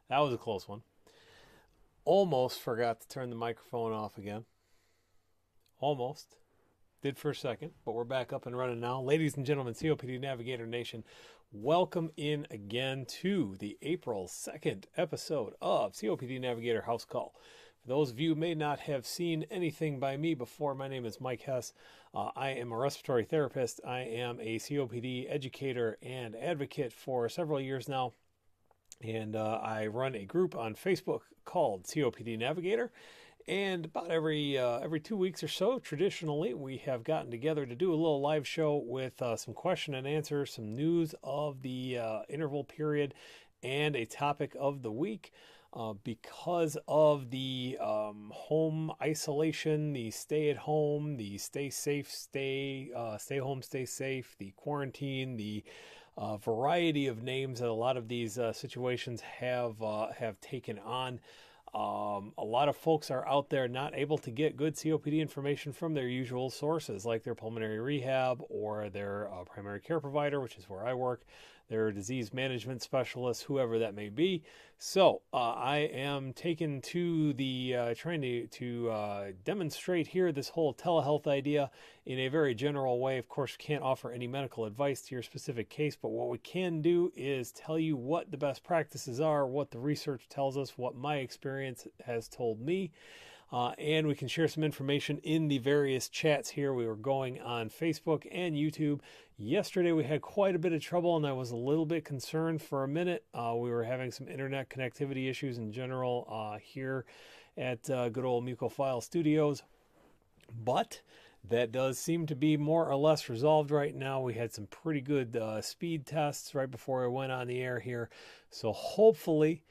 That was a close one. Almost forgot to turn the microphone off again. Almost. Did for a second, but we're back up and running now. Ladies and gentlemen, COPD Navigator Nation, welcome in again to the April 2nd episode of COPD Navigator House Call. For those of you who may not have seen anything by me before, my name is Mike Hess. I am a respiratory therapist. I am a COPD educator and advocate for several years now. And I run a group on Facebook called COPD Navigator. And about every 2 weeks or so, traditionally, we have gotten together to do a little live show with some question and answer, some news of the interval period, and a topic of the week. Because of the home isolation, the stay at home, the stay safe, stay home, stay safe, the quarantine, the variety of names that a lot of these situations have taken on. A lot of folks are out there not able to get good COPD information from their usual sources, like their pulmonary rehab or their primary care provider, which is where I work, their disease management specialist, whoever that may be. So I am taken to the trying to demonstrate here this whole telehealth idea in a very general way. Of course, can't offer any medical advice to your specific case, but what we can do is tell you what the best practices are, what the research tells us, what my experience has told me. And we can share some information in the various chats here. We were going on Facebook and YouTube. Yesterday we had quite a bit of trouble, and I was a little bit concerned for a minute. We were having some internet connectivity issues in general here at good old Mucophile Studios. But that does seem to be more or less resolved right now. We had some pretty good speed tests right before I went on the air here. So hopefully,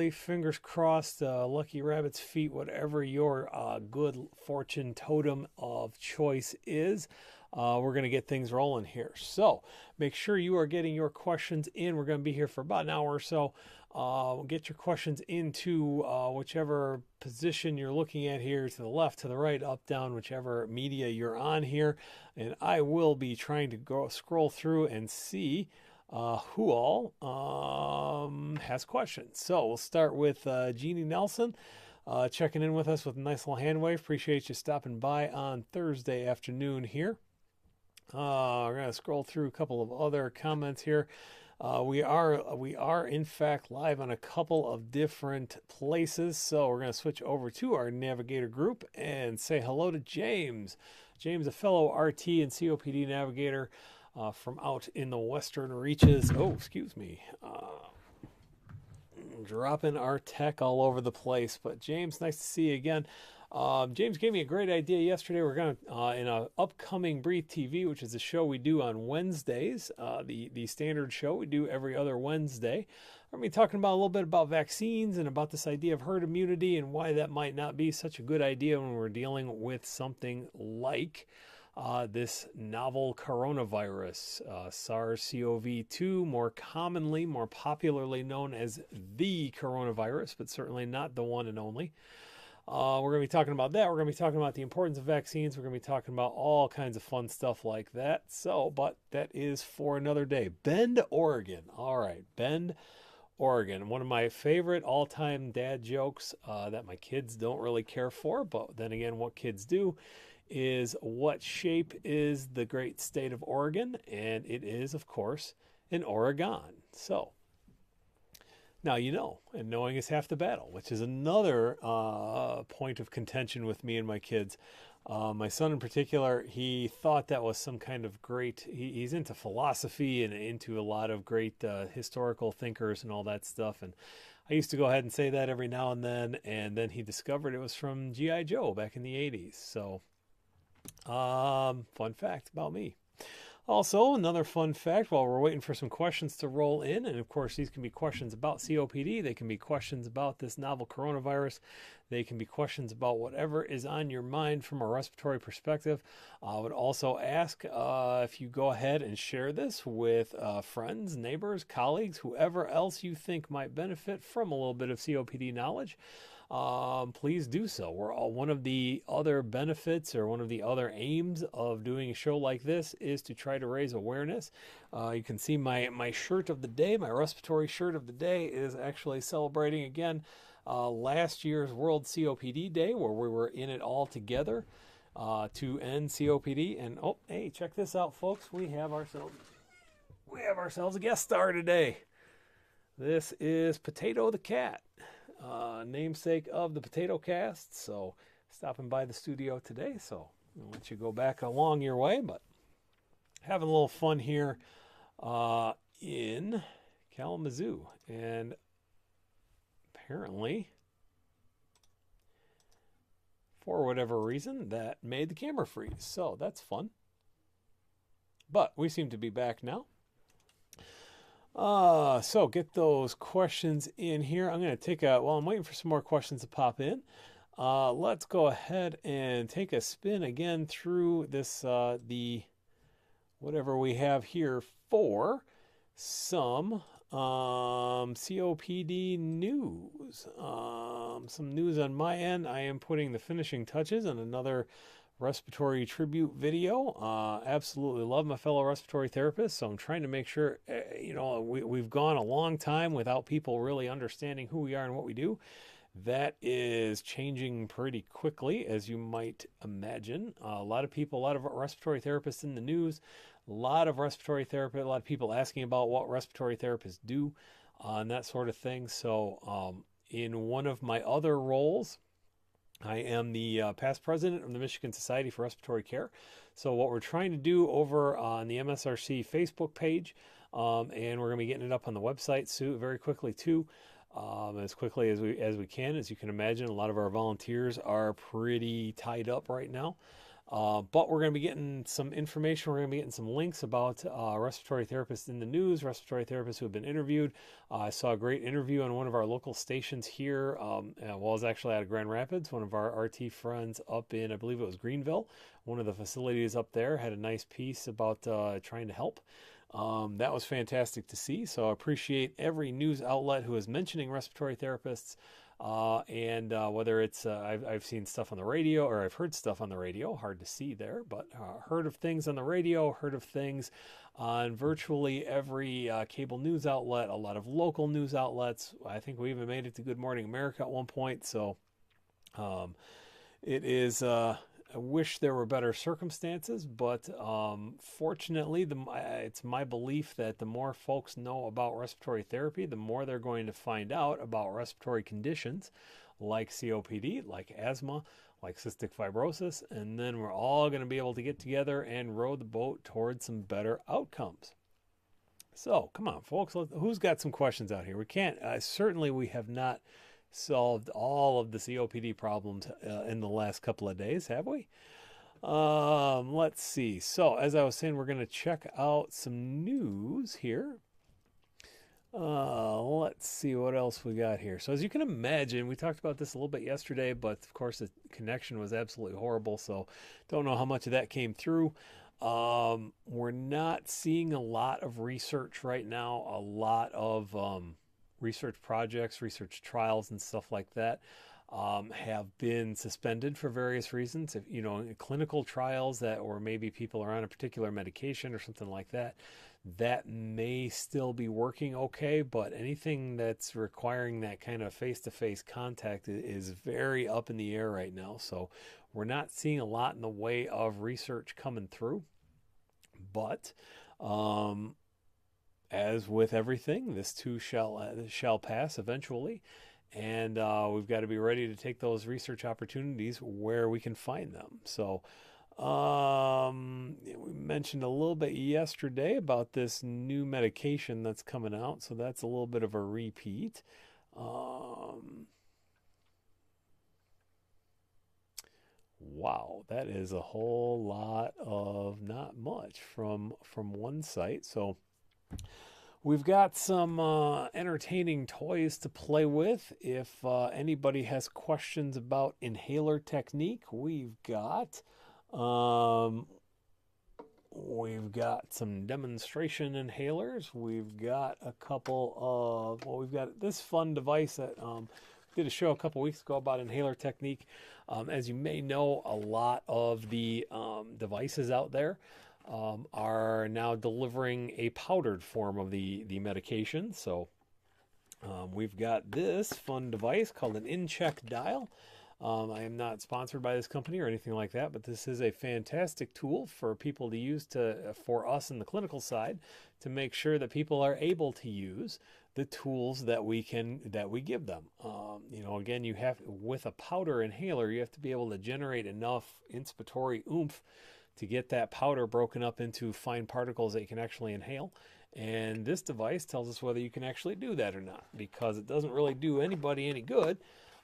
fingers crossed, lucky rabbit's feet, whatever your good fortune totem of choice is, we're going to get things rolling here. So make sure you are getting your questions in. We're going to be here for about an hour or so. Get your questions into whichever position you're looking at here, to the left, to the right, up, down, whichever media you're on here. And I will be trying to scroll through and see who all has questions. So we'll start with Jeannie Nelson checking in with us with a nice little hand wave. Appreciate you stopping by on Thursday afternoon here. We're going to scroll through a couple of other comments here. We are in fact live on a couple of different places, so we're going to switch over to our Navigator group and say hello to James. James, a fellow RT and COPD navigator from out in the western reaches. Oh, excuse me. Dropping our tech all over the place. But James, nice to see you again. James gave me a great idea yesterday. We're going to, in an upcoming Breathe TV, which is a show we do on Wednesdays, the standard show we do every other Wednesday. We're going to be talking about a little bit about vaccines and about this idea of herd immunity and why that might not be such a good idea when we're dealing with something like this novel coronavirus, SARS-CoV-2, more commonly, more popularly known as the coronavirus, but certainly not the one and only. We're going to be talking about that. We're going to be talking about the importance of vaccines. We're going to be talking about all kinds of fun stuff like that. So, but that is for another day. Bend, Oregon. All right, Bend, Oregon. One of my favorite all-time dad jokes that my kids don't really care for, but then again, what kids do is, what shape is the great state of Oregon? And it is, of course, an Oregon. So, now you know, and knowing is half the battle, which is another point of contention with me and my kids. My son in particular, he thought that was some kind of great, he's into philosophy and into a lot of great historical thinkers and all that stuff. And I used to go ahead and say that every now and then he discovered it was from G.I. Joe back in the 80s. So, fun fact about me. Also, another fun fact, while we're waiting for some questions to roll in, and of course these can be questions about COPD, they can be questions about this novel coronavirus, they can be questions about whatever is on your mind from a respiratory perspective. I would also ask if you go ahead and share this with friends, neighbors, colleagues, whoever else you think might benefit from a little bit of COPD knowledge. please do so. We're all, one of the other benefits or one of the other aims of doing a show like this is to try to raise awareness. You can see my shirt of the day, my respiratory shirt of the day is actually celebrating again last year's World COPD Day, where we were in it all together to end COPD. And oh, hey, check this out, folks. We have ourselves a guest star today. This is Potato the Cat, namesake of the Potato Cast. So stopping by the studio today. So I'll let you go back along your way, but having a little fun here in Kalamazoo. And apparently, for whatever reason, that made the camera freeze. So that's fun. But we seem to be back now. So get those questions in here. I'm going to take while I'm waiting for some more questions to pop in, let's go ahead and take a spin again through this, the whatever we have here for some COPD news. Some news on my end. I am putting the finishing touches on another respiratory tribute video. Absolutely love my fellow respiratory therapists, so I'm trying to make sure, we've gone a long time without people really understanding who we are and what we do. That is changing pretty quickly, as you might imagine. A lot of people, a lot of respiratory therapists in the news, a lot of respiratory therapists, a lot of people asking about what respiratory therapists do and that sort of thing. So in one of my other roles, I am the past president of the Michigan Society for Respiratory Care. So what we're trying to do over on the MSRC Facebook page, and we're going to be getting it up on the website soon, very quickly too, as quickly as we can. As you can imagine, a lot of our volunteers are pretty tied up right now. But we're going to be getting some information. We're going to be getting some links about respiratory therapists in the news, respiratory therapists who have been interviewed. I saw a great interview on one of our local stations here. Well, it was actually out of Grand Rapids. One of our RT friends up in, I believe it was Greenville, one of the facilities up there, had a nice piece about trying to help. That was fantastic to see. So I appreciate every news outlet who is mentioning respiratory therapists. And whether it's I've seen stuff on the radio, or I've heard stuff on the radio, hard to see there, but heard of things on the radio, heard of things on virtually every cable news outlet, a lot of local news outlets. I think we even made it to Good Morning America at one point. So it is I wish there were better circumstances, but fortunately, it's my belief that the more folks know about respiratory therapy, the more they're going to find out about respiratory conditions like COPD, like asthma, like cystic fibrosis, and then we're all going to be able to get together and row the boat towards some better outcomes. So, come on, folks. Who's got some questions out here? We can't, certainly we have not solved all of the COPD problems in the last couple of days, have we? Let's see. So, as I was saying, we're going to check out some news here. Let's see what else we got here. So, as you can imagine, we talked about this a little bit yesterday, but of course the connection was absolutely horrible, so don't know how much of that came through. We're not seeing a lot of research right now, a lot of research projects, research trials, and stuff like that have been suspended for various reasons. If clinical trials that, or maybe people are on a particular medication or something like that, that may still be working okay, but anything that's requiring that kind of face-to-face contact is very up in the air right now. So we're not seeing a lot in the way of research coming through, but as with everything, this too shall pass eventually, and we've got to be ready to take those research opportunities where we can find them. So we mentioned a little bit yesterday about this new medication that's coming out, so that's a little bit of a repeat. Wow, that is a whole lot of not much from one site. So we've got some entertaining toys to play with. If anybody has questions about inhaler technique, we've got some demonstration inhalers. We've got a couple of, we've got this fun device that did a show a couple weeks ago about inhaler technique. As you may know, a lot of the devices out there are now delivering a powdered form of the medication. So we've got this fun device called an in-check dial. I am not sponsored by this company or anything like that, but this is a fantastic tool for people to use for us in the clinical side to make sure that people are able to use the tools that we give them. Again, you have with a powder inhaler, you have to be able to generate enough inspiratory oomph to get that powder broken up into fine particles that you can actually inhale. And this device tells us whether you can actually do that or not, because it doesn't really do anybody any good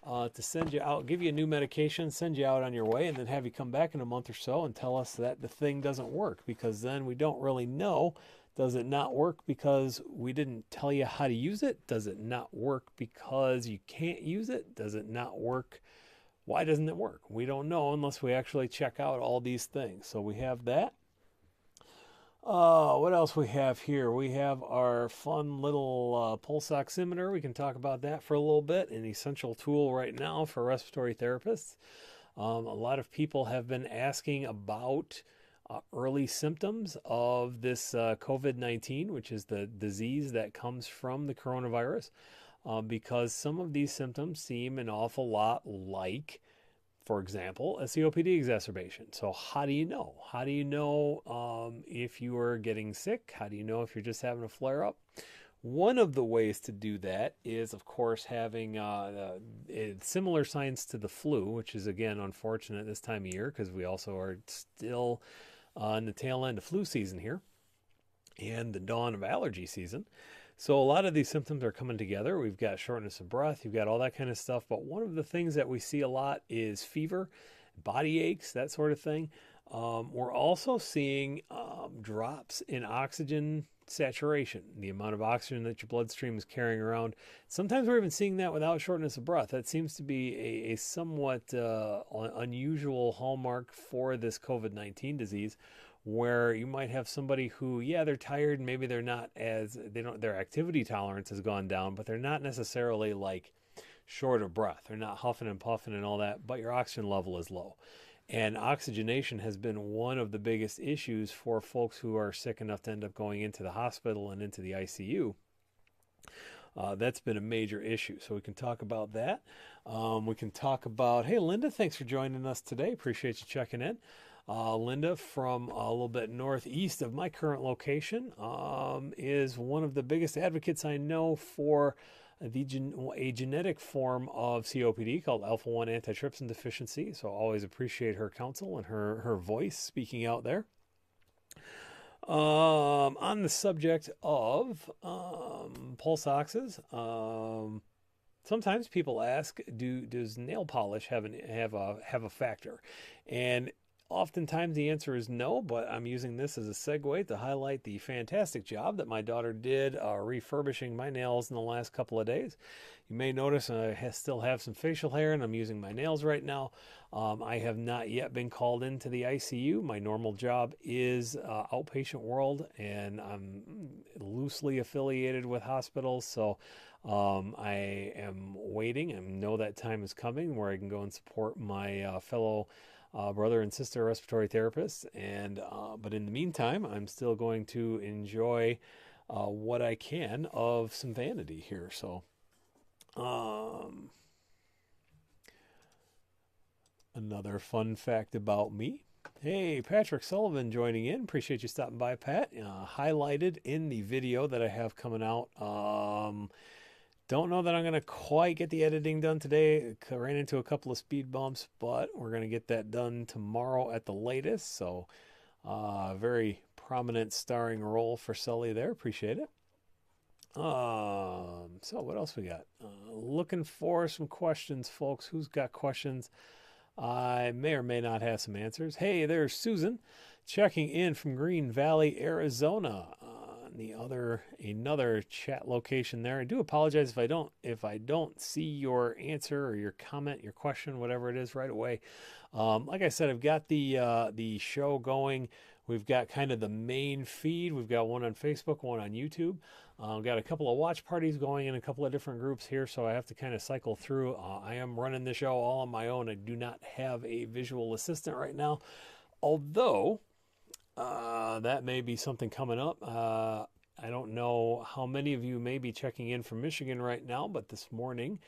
to send you out, give you a new medication, send you out on your way, and then have you come back in a month or so and tell us that the thing doesn't work, because then we don't really know. Does it not work because we didn't tell you how to use it? Does it not work because you can't use it? Does it not work? Why doesn't it work? We don't know unless we actually check out all these things. So we have that. What else we have here? We have our fun little pulse oximeter. We can talk about that for a little bit. An essential tool right now for respiratory therapists. A lot of people have been asking about early symptoms of this COVID-19, which is the disease that comes from the coronavirus, because some of these symptoms seem an awful lot like, for example, a COPD exacerbation. So how do you know? How do you know if you are getting sick? How do you know if you're just having a flare-up? One of the ways to do that is, of course, having similar signs to the flu, which is, again, unfortunate this time of year because we also are still on the tail end of flu season here and the dawn of allergy season. So a lot of these symptoms are coming together. We've got shortness of breath, you've got all that kind of stuff. But one of the things that we see a lot is fever, body aches, that sort of thing. We're also seeing drops in oxygen saturation, the amount of oxygen that your bloodstream is carrying around. Sometimes we're even seeing that without shortness of breath. That seems to be a somewhat unusual hallmark for this COVID-19 disease, where you might have somebody who, they're tired, maybe their activity tolerance has gone down, but they're not necessarily like short of breath. They're not huffing and puffing and all that, but your oxygen level is low. And oxygenation has been one of the biggest issues for folks who are sick enough to end up going into the hospital and into the ICU. That's been a major issue. So we can talk about that. We can talk about, hey, Linda, thanks for joining us today. Appreciate you checking in. Linda from a little bit northeast of my current location is one of the biggest advocates I know for a genetic form of COPD called alpha-1 antitrypsin deficiency. So I always appreciate her counsel and her voice speaking out there. On the subject of pulse oxes, sometimes people ask, does nail polish have a factor? And oftentimes the answer is no, but I'm using this as a segue to highlight the fantastic job that my daughter did refurbishing my nails in the last couple of days. You may notice I still have some facial hair and I'm using my nails right now. I have not yet been called into the ICU. My normal job is outpatient world, and I'm loosely affiliated with hospitals, so I am waiting. I know that time is coming where I can go and support my fellow brother and sister respiratory therapists, but in the meantime, I'm still going to enjoy what I can of some vanity here. So, another fun fact about me. Hey, Patrick Sullivan joining in. Appreciate you stopping by, Pat. Highlighted in the video that I have coming out. Don't know that I'm going to quite get the editing done today. I ran into a couple of speed bumps, but we're going to get that done tomorrow at the latest. So, very prominent starring role for Sully there. Appreciate it. So what else we got? Looking for some questions, folks. Who's got questions? I may or may not have some answers. Hey, there's Susan checking in from Green Valley, Arizona. Another chat location there. I do apologize if I don't see your answer or your comment, your question, whatever it is right away. Like I said, I've got the show going. We've got kind of the main feed. We've got one on Facebook, one on YouTube. Got a couple of watch parties going in a couple of different groups here, so I have to kind of cycle through. I am running the show all on my own. I do not have a visual assistant right now, although that may be something coming up. I don't know how many of you may be checking in from Michigan right now, but this morning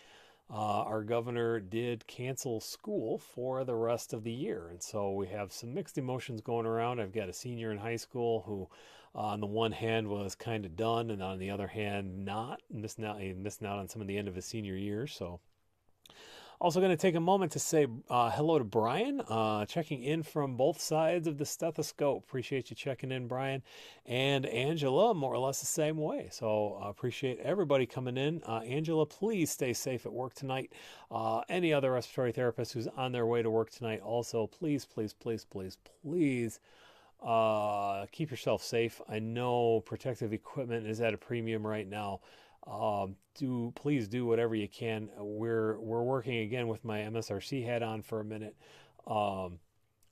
our governor did cancel school for the rest of the year. And so we have some mixed emotions going around. I've got a senior in high school who, on the one hand, was kind of done, and on the other hand, not. Missing out on some of the end of his senior year. So also going to take a moment to say hello to Brian, checking in from both sides of the stethoscope. Appreciate you checking in, Brian. And Angela, more or less the same way. So appreciate everybody coming in. Angela, please stay safe at work tonight. Any other respiratory therapist who's on their way to work tonight, also, please, please, please, please, please keep yourself safe. I know protective equipment is at a premium right now. Please do whatever you can. We're working again with my MSRC hat on for a minute.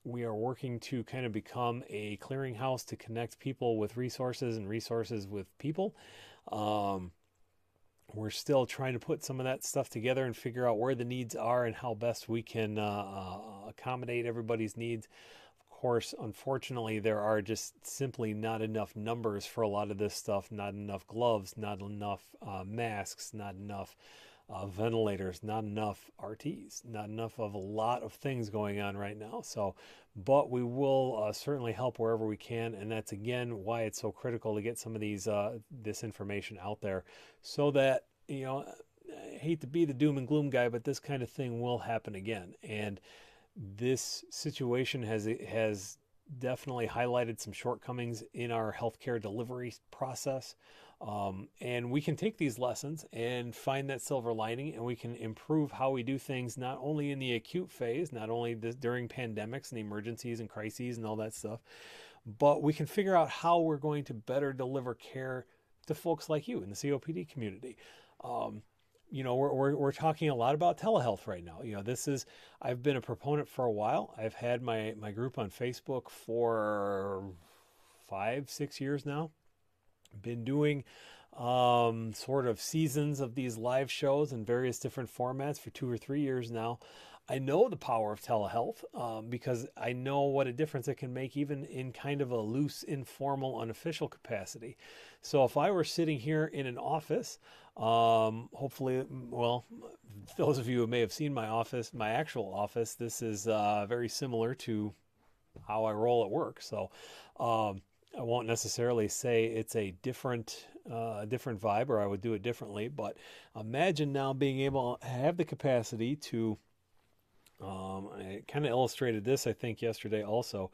We are working to kind of become a clearinghouse to connect people with resources and resources with people. We're still trying to put some of that stuff together and figure out where the needs are and how best we can accommodate everybody's needs. Of course, unfortunately, there are just simply not enough numbers for a lot of this stuff, not enough gloves, not enough masks, not enough ventilators, not enough RTs, not enough of a lot of things going on right now. So, but we will certainly help wherever we can. And that's, again, why it's so critical to get some of this information out there so that, I hate to be the doom and gloom guy, but this kind of thing will happen again. And this situation has definitely highlighted some shortcomings in our healthcare delivery process. And we can take these lessons and find that silver lining, and we can improve how we do things, not only in the acute phase, not only during pandemics and emergencies and crises and all that stuff, but we can figure out how we're going to better deliver care to folks like you in the COPD community. We're talking a lot about telehealth right now. I've been a proponent for a while. I've had my group on Facebook for 5-6 years now. Been doing sort of seasons of these live shows in various different formats for 2 or 3 years now. I know the power of telehealth because I know what a difference it can make even in kind of a loose, informal, unofficial capacity. So if I were sitting here in an office, hopefully, well, those of you who may have seen my office, my actual office, this is very similar to how I roll at work. So I won't necessarily say it's a different vibe, or I would do it differently. But imagine now being able to have the capacity to, I kind of illustrated this, I think, yesterday also.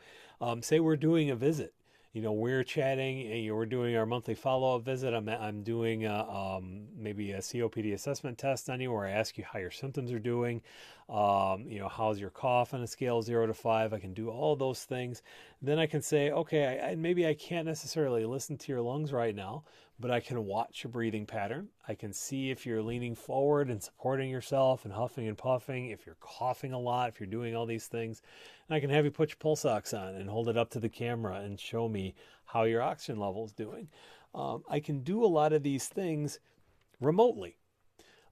Say we're doing a visit. We're chatting, and we're doing our monthly follow-up visit. I'm doing maybe a COPD assessment test on you, where I ask you how your symptoms are doing. How's your cough on a scale of 0 to 5? I can do all those things. Then I can say, okay, maybe I can't necessarily listen to your lungs right now, but I can watch your breathing pattern. I can see if you're leaning forward and supporting yourself and huffing and puffing, if you're coughing a lot, if you're doing all these things. And I can have you put your pulse ox on and hold it up to the camera and show me how your oxygen level is doing. I can do a lot of these things remotely.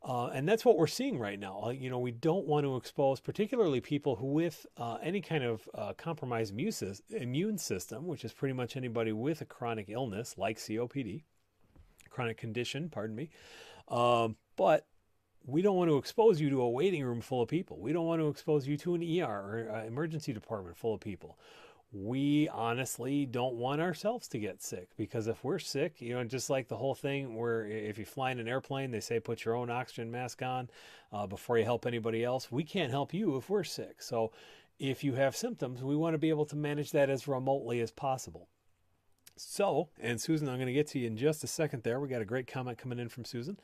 And that's what we're seeing right now. We don't want to expose particularly people who with any kind of compromised immune system, which is pretty much anybody with a chronic illness like COPD, chronic condition, pardon me. But we don't want to expose you to a waiting room full of people. We don't want to expose you to an ER or emergency department full of people. We honestly don't want ourselves to get sick, because if we're sick, just like the whole thing where if you fly in an airplane, they say put your own oxygen mask on before you help anybody else. We can't help you if we're sick. So if you have symptoms, we want to be able to manage that as remotely as possible. So, and Susan, I'm going to get to you in just a second there. We got a great comment coming in from Susan.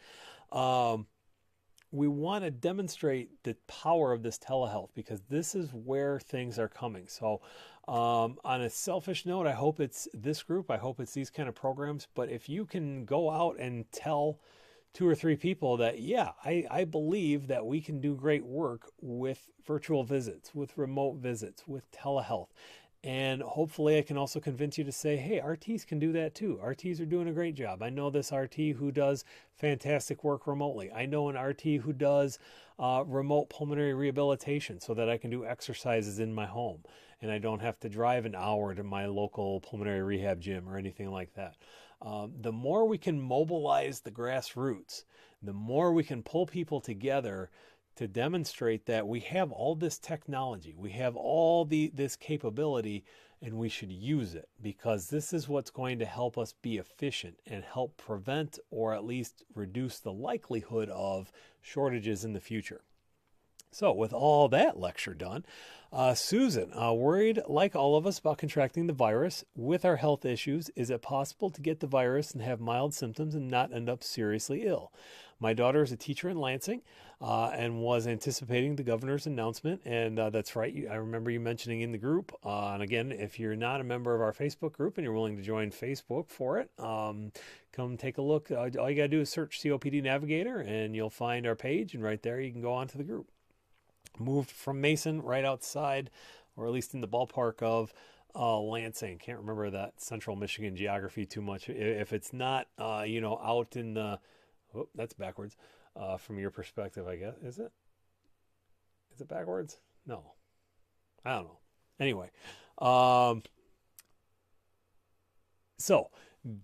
We want to demonstrate the power of this telehealth, because this is where things are coming. So on a selfish note, I hope it's this group. I hope it's these kind of programs. But if you can go out and tell 2 or 3 people that, yeah, I believe that we can do great work with virtual visits, with remote visits, with telehealth, And hopefully I can also convince you to say, hey, RTs can do that too. RTs are doing a great job. I know this RT who does fantastic work remotely. I know an RT who does remote pulmonary rehabilitation so that I can do exercises in my home and I don't have to drive an hour to my local pulmonary rehab gym or anything like that. The more we can mobilize the grassroots, the more we can pull people together to demonstrate that we have all this technology, we have all this capability, and we should use it, because this is what's going to help us be efficient and help prevent or at least reduce the likelihood of shortages in the future. So with all that lecture done, Susan, worried like all of us about contracting the virus with our health issues. Is it possible to get the virus and have mild symptoms and not end up seriously ill? My daughter is a teacher in Lansing and was anticipating the governor's announcement. And that's right. I remember you mentioning in the group. And again, if you're not a member of our Facebook group and you're willing to join Facebook for it, come take a look. All you got to do is search COPD Navigator and you'll find our page. And right there, you can go onto the group. Moved from Mason right outside, or at least in the ballpark of Lansing. Can't remember that central Michigan geography too much. If it's not, out in the, that's backwards from your perspective, I guess. Is it? Is it backwards? No, I don't know. Anyway, so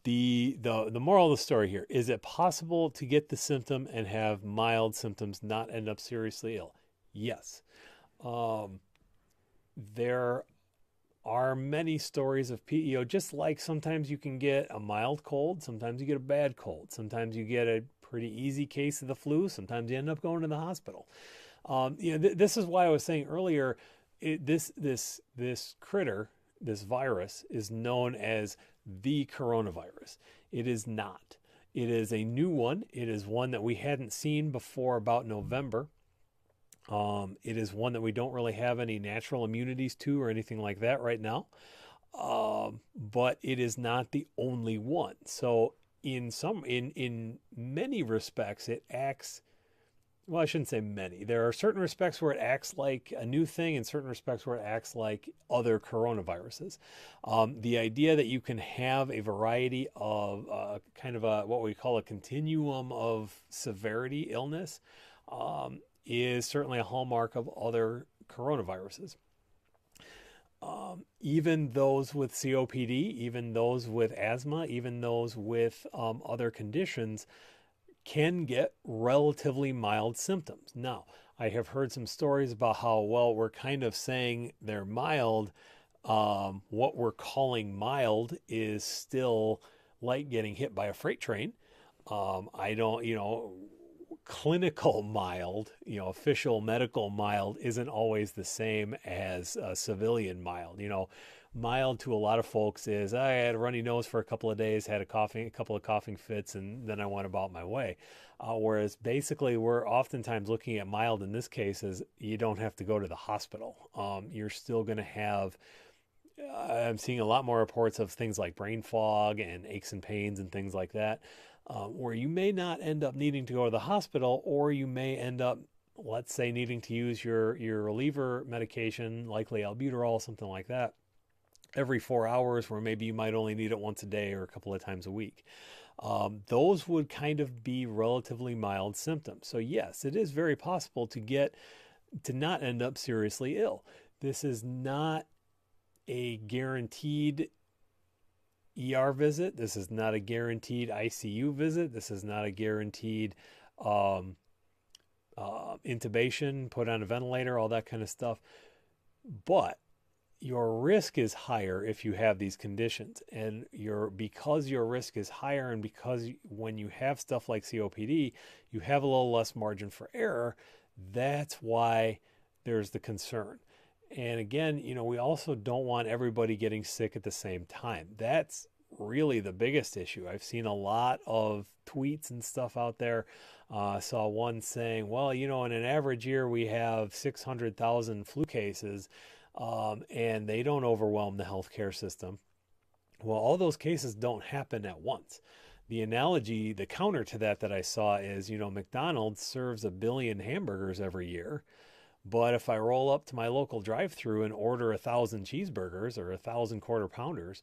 the moral of the story here is: it possible to get the symptom and have mild symptoms, not end up seriously ill? Yes. There are many stories of PEO, just like sometimes you can get a mild cold, sometimes you get a bad cold, sometimes you get a pretty easy case of the flu, sometimes you end up going to the hospital. This is why I was saying earlier, this critter, this virus, is known as the coronavirus. It is not. It is a new one. It is one that we hadn't seen before about November. It is one that we don't really have any natural immunities to or anything like that right now. But it is not the only one. So in many respects, it acts, well, I shouldn't say many. There are certain respects where it acts like a new thing and certain respects where it acts like other coronaviruses. The idea that you can have a variety of kind of what we call a continuum of severity illness is certainly a hallmark of other coronaviruses. Even those with COPD, even those with asthma, even those with other conditions can get relatively mild symptoms. Now, I have heard some stories about how, well, we're kind of saying they're mild. What we're calling mild is still like getting hit by a freight train. I don't, clinical mild, official medical mild isn't always the same as civilian mild. Mild to a lot of folks is, I had a runny nose for a couple of days, had a couple of coughing fits, and then I went about my way. Whereas basically we're oftentimes looking at mild in this case as you don't have to go to the hospital. You're still going to have, I'm seeing a lot more reports of things like brain fog and aches and pains and things like that. Where you may not end up needing to go to the hospital, or you may end up, let's say, needing to use your reliever medication, likely albuterol, something like that, every 4 hours, where maybe you might only need it once a day or a couple of times a week. Those would kind of be relatively mild symptoms. So yes, it is very possible to not end up seriously ill. This is not a guaranteed ER visit. This is not a guaranteed ICU visit. This is not a guaranteed intubation, put on a ventilator, all that kind of stuff. But your risk is higher if you have these conditions. And because your risk is higher, and because when you have stuff like COPD, you have a little less margin for error, that's why there's the concern. And again, we also don't want everybody getting sick at the same time. That's really the biggest issue. I've seen a lot of tweets and stuff out there. I saw one saying, well, in an average year, we have 600,000 flu cases, and they don't overwhelm the healthcare system. Well, all those cases don't happen at once. The analogy, the counter to that I saw is, McDonald's serves 1 billion hamburgers every year. But if I roll up to my local drive-through and order 1,000 cheeseburgers or 1,000 quarter pounders,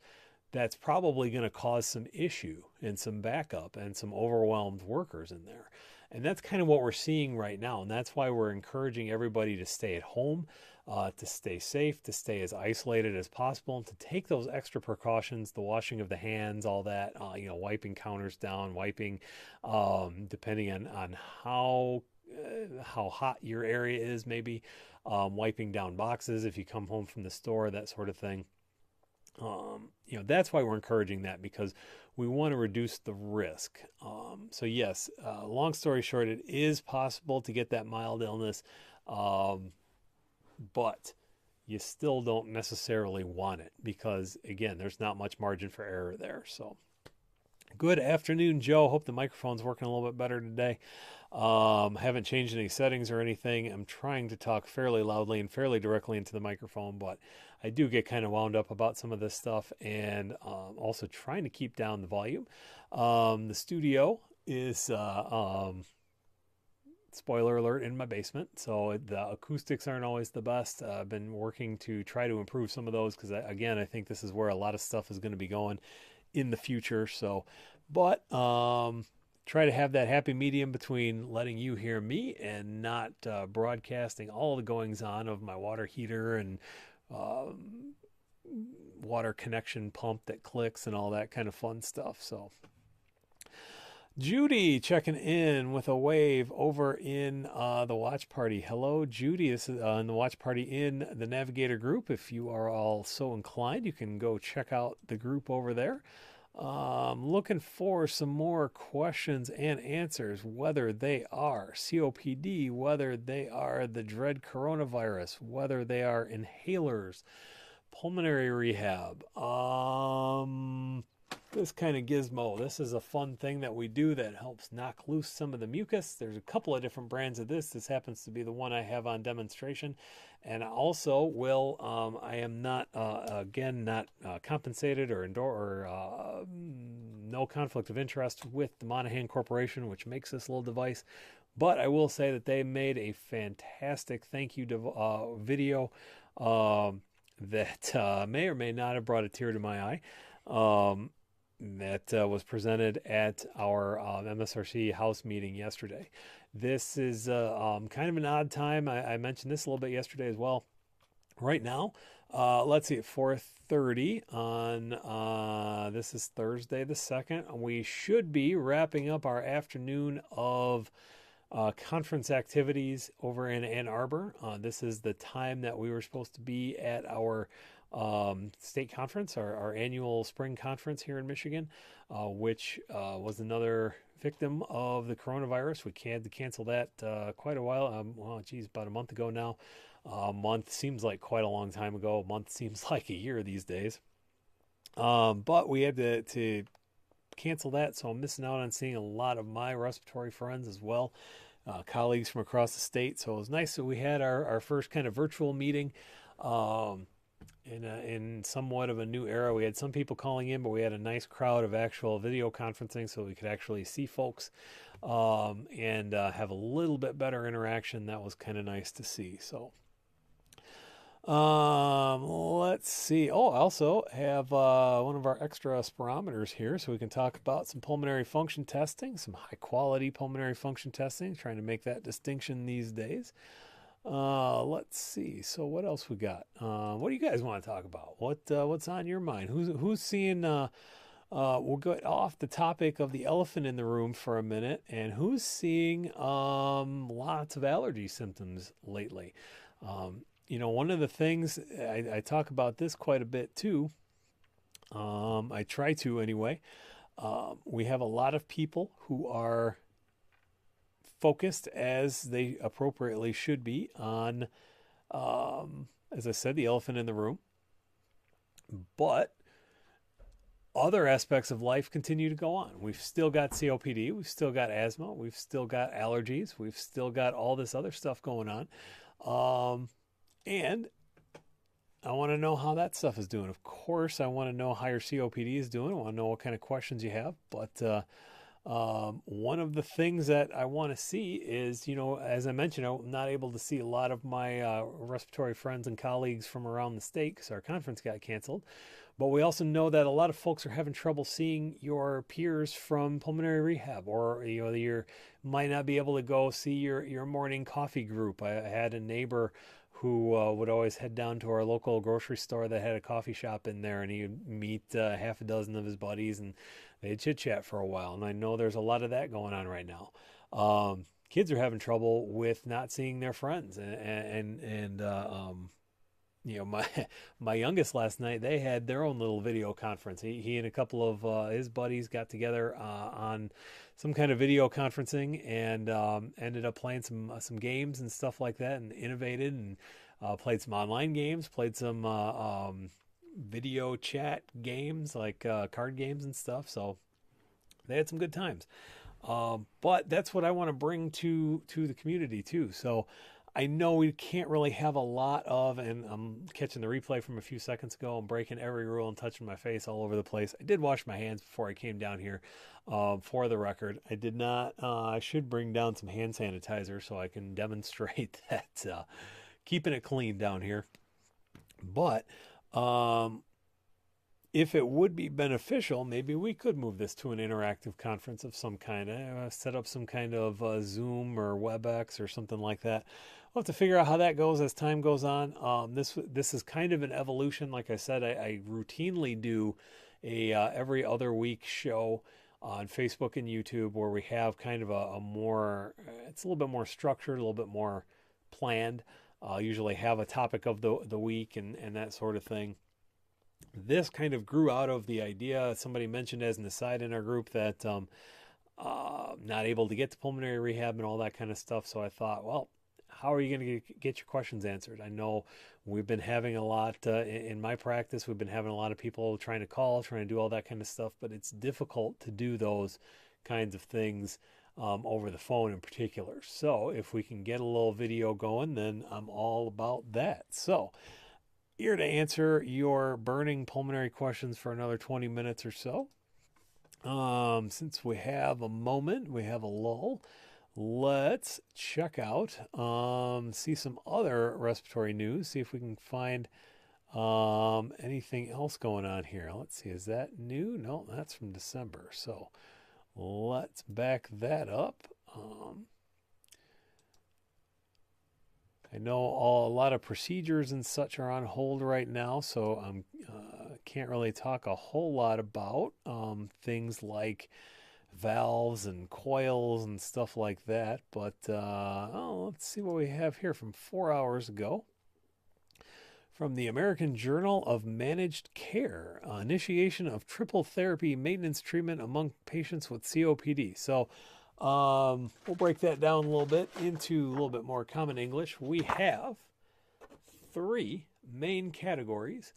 that's probably going to cause some issue and some backup and some overwhelmed workers in there. And that's kind of what we're seeing right now. And that's why we're encouraging everybody to stay at home, to stay safe, to stay as isolated as possible, and to take those extra precautions, the washing of the hands, all that, wiping counters down, wiping, depending on how hot your area is, maybe wiping down boxes if you come home from the store, that sort of thing. That's why we're encouraging that, because we want to reduce the risk. So yes, long story short, it is possible to get that mild illness, but you still don't necessarily want it because, again, there's not much margin for error there. So good afternoon, Joe. Hope the microphone's working a little bit better today. Haven't changed any settings or anything. I'm trying to talk fairly loudly and fairly directly into the microphone, but I do get kind of wound up about some of this stuff, and also trying to keep down the volume. The studio is, spoiler alert, in my basement, so the acoustics aren't always the best. I've been working to try to improve some of those because, again, I think this is where a lot of stuff is going to be going in the future. So, but try to have that happy medium between letting you hear me and not broadcasting all the goings on of my water heater and water connection pump that clicks and all that kind of fun stuff. So Judy checking in with a wave over in the watch party. Hello, Judy. This is in the watch party in the Navigator group. If you are all so inclined, you can go check out the group over there. Looking for some more questions and answers, whether they are COPD, whether they are the dread coronavirus, whether they are inhalers, pulmonary rehab, this kind of gizmo. This is a fun thing that we do that helps knock loose some of the mucus. There's a couple of different brands of this. This happens to be the one I have on demonstration. And also I am not, not compensated or no conflict of interest with the Monahan Corporation, which makes this little device. But I will say that they made a fantastic thank you video that may or may not have brought a tear to my eye. That was presented at our MSRC house meeting yesterday. This is kind of an odd time. I mentioned this a little bit yesterday as well. Right now, let's see, at 4:30 on, this is Thursday the 2nd, we should be wrapping up our afternoon of conference activities over in Ann Arbor. This is the time that we were supposed to be at our state conference, our annual spring conference here in Michigan, which was another victim of the coronavirus. We had to cancel that quite a while. About a month ago now. A month seems like quite a long time ago. A month seems like a year these days. But we had to cancel that, so I'm missing out on seeing a lot of my respiratory friends as well, colleagues from across the state. So it was nice that we had our first kind of virtual meeting. In somewhat of a new era. We had some people calling in, but we had a nice crowd of actual video conferencing so we could actually see folks and have a little bit better interaction. That was kind of nice to see. So let's see. I also have one of our extra spirometers here so we can talk about some pulmonary function testing, some high quality pulmonary function testing, trying to make that distinction these days. Let's see. So what else we got? What do you guys want to talk about? What's on your mind? Who's seeing, we'll go off the topic of the elephant in the room for a minute, and who's seeing, lots of allergy symptoms lately? One of the things I talk about this quite a bit too. I try to anyway. We have a lot of people who are focused, as they appropriately should be, on, as I said, the elephant in the room. But other aspects of life continue to go on. We've still got COPD, we've still got asthma, we've still got allergies, we've still got all this other stuff going on. And I want to know how that stuff is doing. Of course, I want to know how your COPD is doing. I want to know what kind of questions you have. But One of the things that I want to see is, as I mentioned, I'm not able to see a lot of my respiratory friends and colleagues from around the state because our conference got canceled. But we also know that a lot of folks are having trouble seeing your peers from pulmonary rehab, or you might not be able to go see your morning coffee group. I had a neighbor who would always head down to our local grocery store that had a coffee shop in there, and he'd meet half a dozen of his buddies, and they'd chit chat for a while. And I know there's a lot of that going on right now. Kids are having trouble with not seeing their friends, and my my youngest last night, they had their own little video conference. He and a couple of his buddies got together on some kind of video conferencing, and ended up playing some games and stuff like that, and innovated, and played some online games, played some video chat games like card games and stuff. So they had some good times. But that's what I want to bring to the community too. So I know we can't really have a lot of, and I'm catching the replay from a few seconds ago. I'm breaking every rule and touching my face all over the place. I did wash my hands before I came down here, for the record. I did not. I should bring down some hand sanitizer so I can demonstrate that keeping it clean down here. But if it would be beneficial, maybe we could move this to an interactive conference of some kind. Set up some kind of Zoom or WebEx or something like that. We'll have to figure out how that goes as time goes on. This is kind of an evolution. Like I said, I routinely do a every other week show on Facebook and YouTube where we have kind of a more, it's a little bit more structured, a little bit more planned. Usually have a topic of the week and that sort of thing. This kind of grew out of the idea, somebody mentioned as an aside in our group, that not able to get to pulmonary rehab and all that kind of stuff. So I thought, well, how are you going to get your questions answered? I know we've been having a lot in my practice. We've been having a lot of people trying to call, trying to do all that kind of stuff, but it's difficult to do those kinds of things over the phone in particular. So if we can get a little video going, then I'm all about that. So here to answer your burning pulmonary questions for another 20 minutes or so. Since we have a moment, we have a lull, let's check out, see some other respiratory news, see if we can find anything else going on here. Let's see, is that new? No, that's from December. So let's back that up. I know a lot of procedures and such are on hold right now, so I can't really talk a whole lot about things like valves and coils and stuff like that. But let's see what we have here from 4 hours ago. From the American Journal of Managed Care, initiation of triple therapy maintenance treatment among patients with COPD. So we'll break that down a little bit into a little bit more common English. We have three main categories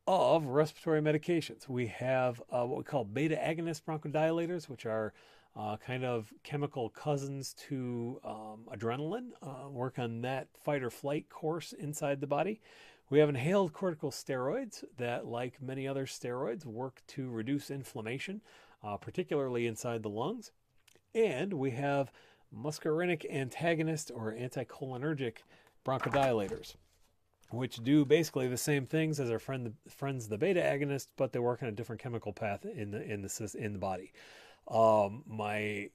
of respiratory medications. We have what we call beta agonist bronchodilators, which are kind of chemical cousins to adrenaline, work on that fight or flight course inside the body. We have inhaled corticosteroids that, like many other steroids, work to reduce inflammation, particularly inside the lungs. And we have muscarinic antagonist or anticholinergic bronchodilators, which do basically the same things as our friends the beta agonist, but they work on a different chemical path in the body. My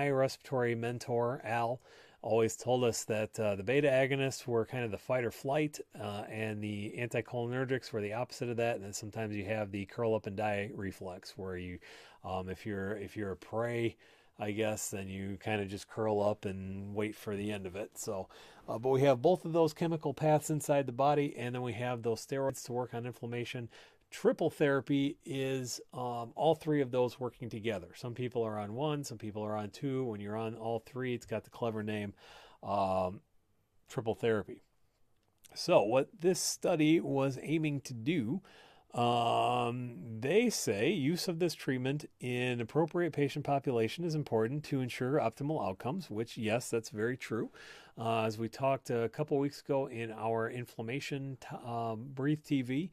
respiratory mentor Al always told us that the beta agonists were kind of the fight or flight, and the anticholinergics were the opposite of that. And then sometimes you have the curl up and die reflex, where you, if you're a prey, I guess, then you kind of just curl up and wait for the end of it. So, but we have both of those chemical paths inside the body, and then we have those steroids to work on inflammation. Triple therapy is all three of those working together. Some people are on one, some people are on two. When you're on all three, it's got the clever name triple therapy. So what this study was aiming to do, they say use of this treatment in appropriate patient population is important to ensure optimal outcomes, which, yes, that's very true. As we talked a couple weeks ago in our inflammation Breathe TV,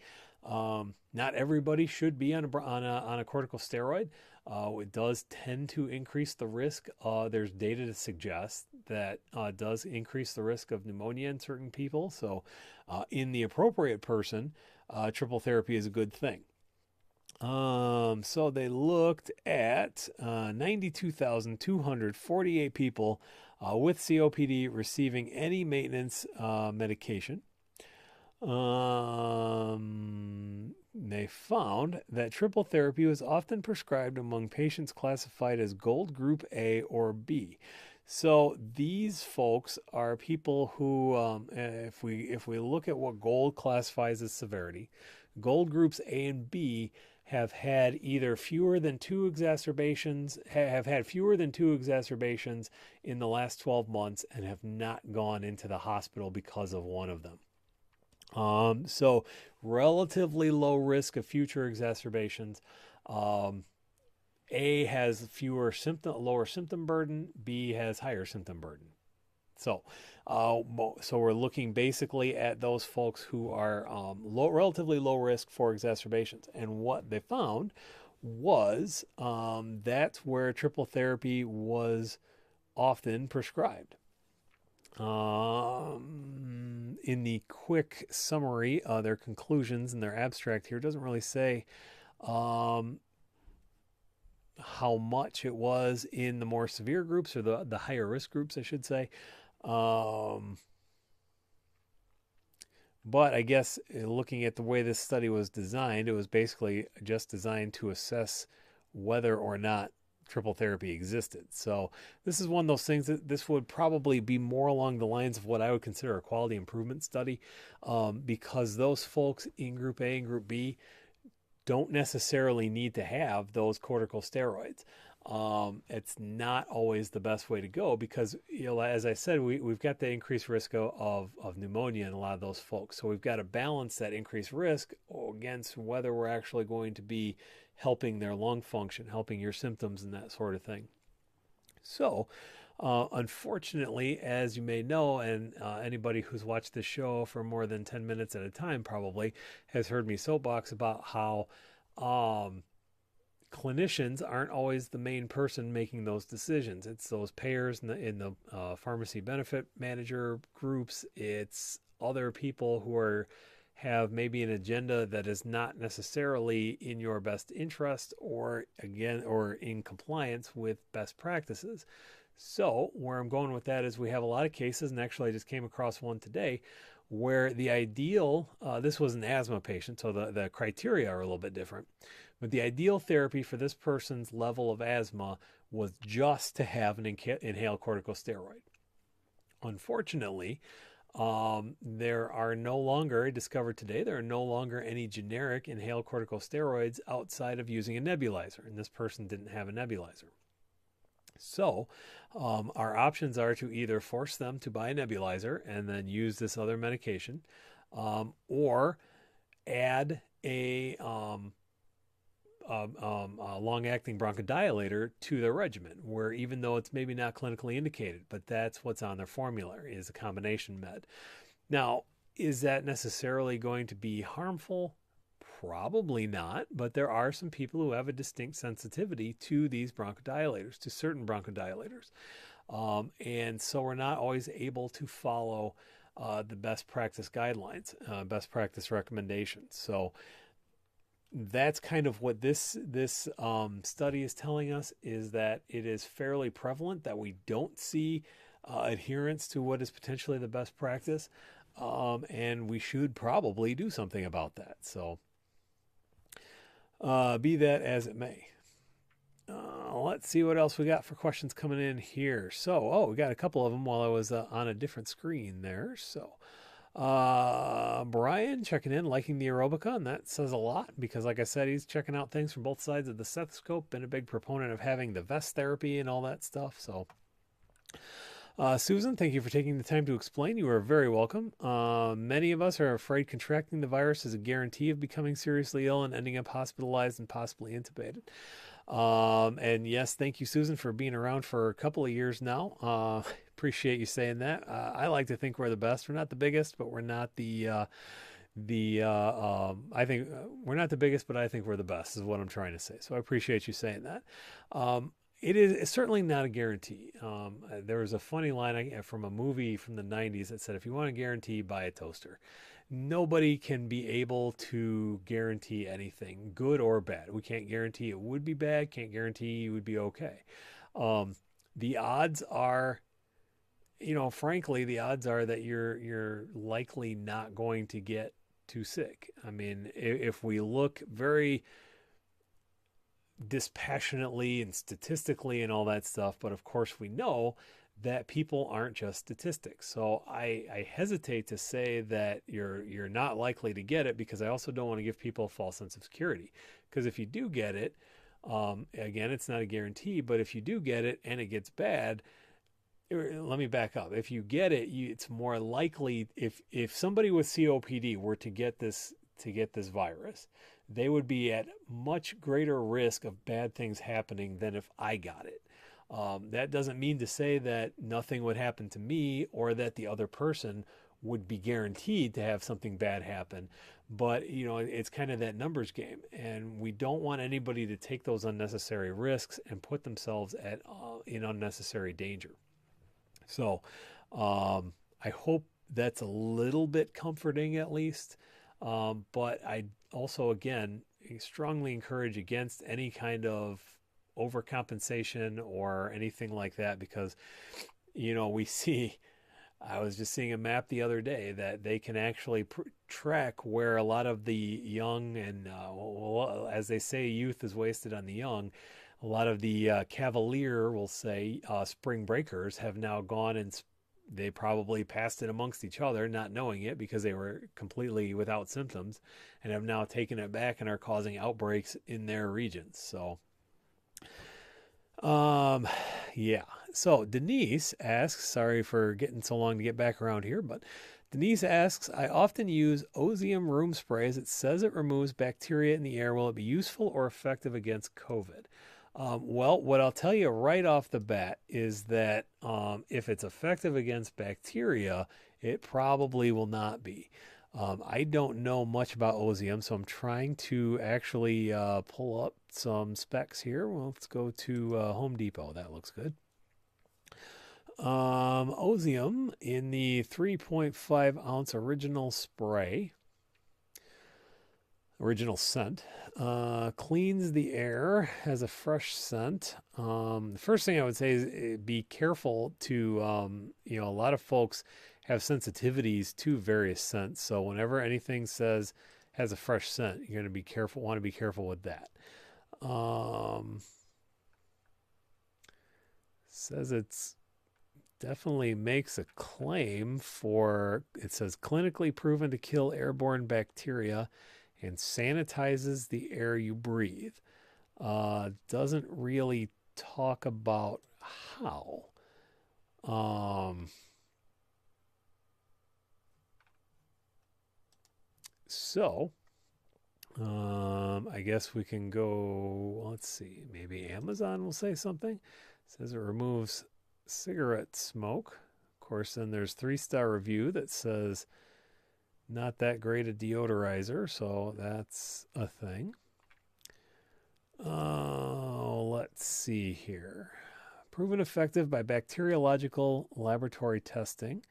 not everybody should be on a corticosteroid. It does tend to increase the risk. There's data to suggest that does increase the risk of pneumonia in certain people. So, in the appropriate person, triple therapy is a good thing. So they looked at 92,248 people with COPD receiving any maintenance medication. They found that triple therapy was often prescribed among patients classified as Gold Group A or B. So these folks are people who, if we look at what Gold classifies as severity, Gold Groups A and B have had either fewer than two exacerbations, have had fewer than two exacerbations in the last 12 months, and have not gone into the hospital because of one of them. So relatively low risk of future exacerbations. A has lower symptom burden. B has higher symptom burden. So, so we're looking basically at those folks who are relatively low risk for exacerbations. And what they found was that's where triple therapy was often prescribed. In the quick summary, their conclusions and their abstract here doesn't really say how much it was in the more severe groups, or the higher risk groups, I should say. But I guess looking at the way this study was designed, it was basically just designed to assess whether or not triple therapy existed. So this is one of those things that this would probably be more along the lines of what I would consider a quality improvement study, because those folks in Group A and Group B don't necessarily need to have those corticosteroids. It's not always the best way to go because, as I said, we've got the increased risk of pneumonia in a lot of those folks. So we've got to balance that increased risk against whether we're actually going to be helping their lung function, helping your symptoms and that sort of thing. So, unfortunately, as you may know, and anybody who's watched this show for more than 10 minutes at a time probably has heard me soapbox about how clinicians aren't always the main person making those decisions. It's those payers in the pharmacy benefit manager groups. It's other people who have maybe an agenda that is not necessarily in your best interest or in compliance with best practices. So where I'm going with that is we have a lot of cases, and actually I just came across one today where the ideal, this was an asthma patient, so the criteria are a little bit different, but the ideal therapy for this person's level of asthma was just to have an inhaled corticosteroid. Unfortunately, there are no longer, discovered today, there are no longer any generic inhaled corticosteroids outside of using a nebulizer, and this person didn't have a nebulizer. So our options are to either force them to buy a nebulizer and then use this other medication, or add a long-acting bronchodilator to their regimen, where even though it's maybe not clinically indicated, but that's what's on their formulary is a combination med. Now, is that necessarily going to be harmful? Probably not, but there are some people who have a distinct sensitivity to these bronchodilators, to certain bronchodilators. And so we're not always able to follow the best practice guidelines, best practice recommendations. So that's kind of what this study is telling us, is that it is fairly prevalent that we don't see adherence to what is potentially the best practice, and we should probably do something about that. So be that as it may. Let's see what else we got for questions coming in here. So, we got a couple of them while I was on a different screen there. So, Brian checking in, liking the aerobica, and that says a lot because, like I said, he's checking out things from both sides of the stethoscope, been a big proponent of having the vest therapy and all that stuff. So, Susan, thank you for taking the time to explain. You are very welcome. Many of us are afraid contracting the virus is a guarantee of becoming seriously ill and ending up hospitalized and possibly intubated. And yes, thank you, Susan, for being around for a couple of years now. Appreciate you saying that. I like to think we're the best. We're not the biggest, but we're not the I think we're not the biggest, but I think we're the best, is what I'm trying to say. So I appreciate you saying that. It's certainly not a guarantee. There was a funny line from a movie from the 90s that said, if you want a guarantee, buy a toaster. Nobody can be able to guarantee anything, good or bad. We can't guarantee it would be bad, can't guarantee you would be okay. The odds are, frankly, the odds are that you're likely not going to get too sick. I mean, if we look very dispassionately and statistically and all that stuff, but of course we know that people aren't just statistics. So I hesitate to say that you're not likely to get it, because I also don't want to give people a false sense of security. Because if you do get it, again, it's not a guarantee, but if you do get it and it gets bad, let me back up. If you get it, it's more likely, if somebody with COPD were to get this virus, they would be at much greater risk of bad things happening than if I got it. That doesn't mean to say that nothing would happen to me or that the other person would be guaranteed to have something bad happen. But, it's kind of that numbers game. And we don't want anybody to take those unnecessary risks and put themselves in unnecessary danger. So I hope that's a little bit comforting, at least. But I also, again, strongly encourage against any kind of overcompensation or anything like that, because, I was just seeing a map the other day that they can actually track where a lot of the young and, as they say, youth is wasted on the young. A lot of the cavalier, we'll say, spring breakers have now gone and they probably passed it amongst each other, not knowing it because they were completely without symptoms, and have now taken it back and are causing outbreaks in their regions. So, yeah. So Denise asks, sorry for getting so long to get back around here, but Denise asks, I often use Ozium room spray as it says it removes bacteria in the air. Will it be useful or effective against COVID? Well, what I'll tell you right off the bat is that if it's effective against bacteria, it probably will not be. I don't know much about Ozium, so I'm trying to actually pull up some specs here. Well, let's go to Home Depot. That looks good. Ozium in the 3.5 ounce original spray. Original scent, cleans the air, has a fresh scent. The first thing I would say is be careful to, a lot of folks have sensitivities to various scents. So whenever anything says has a fresh scent, you're going to be careful, want to be careful with that. Says it's definitely makes a claim for, it says clinically proven to kill airborne bacteria and sanitizes the air you breathe. Doesn't really talk about how. I guess we can go, let's see, maybe Amazon will say something. It says it removes cigarette smoke. Of course, then there's 3-star review that says not that great a deodorizer, so that's a thing. Let's see here. Proven effective by bacteriological laboratory testing.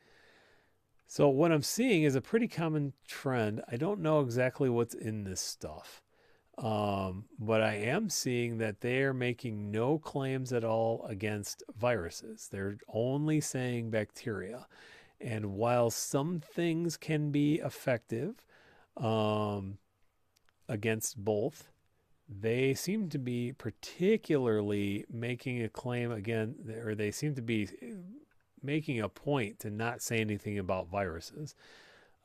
So what I'm seeing is a pretty common trend. I don't know exactly what's in this stuff, but I am seeing that they are making no claims at all against viruses. They're only saying bacteria. And while some things can be effective against both, they seem to be particularly making a claim again, or they seem to be making a point to not say anything about viruses.